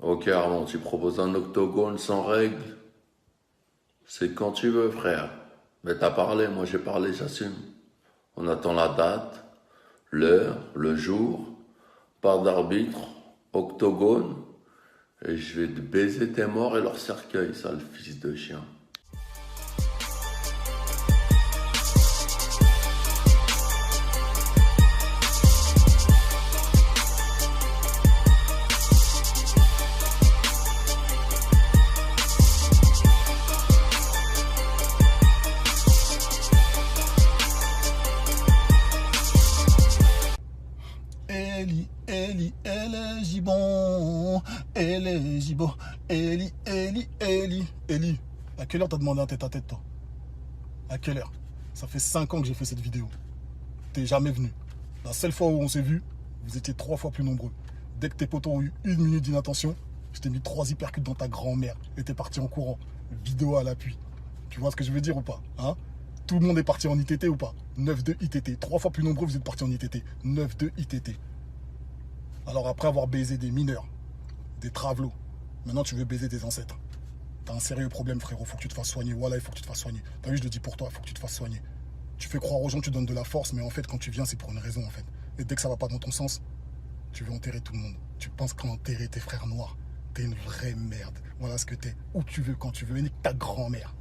Ok Armand, tu proposes un octogone sans règles? C'est quand tu veux frère. Mais t'as parlé, moi j'ai parlé, j'assume. On attend la date, l'heure, le jour, part d'arbitre, octogone, et je vais te baiser tes morts et leur cercueil, sale fils de chien. Elle est gibon, elle est gibon, Eli. À quelle heure t'as demandé un tête-à-tête, toi? À quelle heure? Ça fait 5 ans que j'ai fait cette vidéo. T'es jamais venu. La seule fois où on s'est vu, vous étiez 3 fois plus nombreux. Dès que tes potos ont eu 1 minute d'inattention, je t'ai mis 3 hypercutes dans ta grand-mère et t'es parti en courant. Vidéo à l'appui. Tu vois ce que je veux dire ou pas, hein? Tout le monde est parti en ITT ou pas? 9-2 ITT. 3 fois plus nombreux, vous êtes partis en ITT. 9-2 ITT. Alors après avoir baisé des mineurs, des travelots, maintenant tu veux baiser des ancêtres. T'as un sérieux problème, frérot, faut que tu te fasses soigner. Voilà, il faut que tu te fasses soigner. T'as vu, je le dis pour toi, il faut que tu te fasses soigner. Tu fais croire aux gens que tu donnes de la force, mais en fait, quand tu viens, c'est pour une raison, en fait. Et dès que ça va pas dans ton sens, tu veux enterrer tout le monde. Tu penses qu'enterrer tes frères noirs, t'es une vraie merde. Voilà ce que t'es. Où tu veux, quand tu veux, et nique ta grand-mère.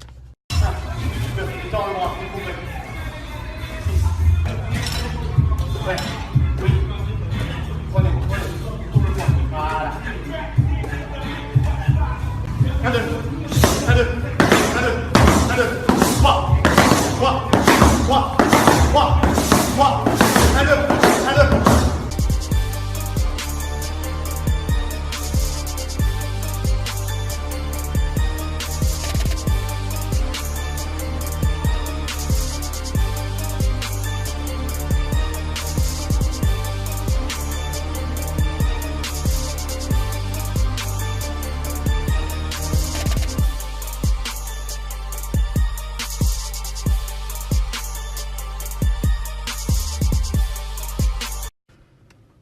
Ouais. Oui. Prenez. Voilà. Un, deux. 3. 1, 2.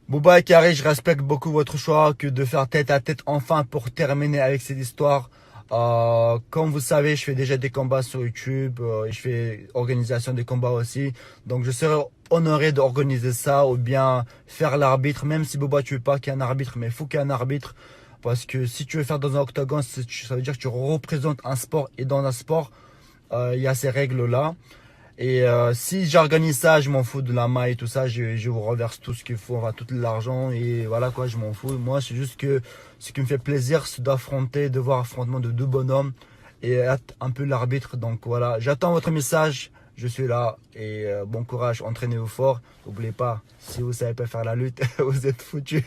Bouba et Carré, je respecte beaucoup votre choix que de faire tête à tête enfin pour terminer avec cette histoire. Comme vous savez, je fais déjà des combats sur YouTube et je fais organisation des combats aussi. Donc je serais honoré d'organiser ça ou bien faire l'arbitre, même si Bouba tu veux pas qu'il y ait un arbitre, mais il faut qu'il y ait un arbitre. Parce que si tu veux faire dans un octogone, ça veut dire que tu représentes un sport et dans un sport, il y a ces règles-là. Et si j'organise ça, je m'en fous de la maille et tout ça, je vous reverse tout ce qu'il faut, enfin tout l'argent et voilà quoi, je m'en fous. Moi c'est juste que ce qui me fait plaisir c'est d'affronter, de voir affrontement de deux bonhommes et être un peu l'arbitre. Donc voilà, j'attends votre message, je suis là et bon courage, entraînez-vous fort. N'oubliez pas, si vous savez pas faire la lutte, vous êtes foutus.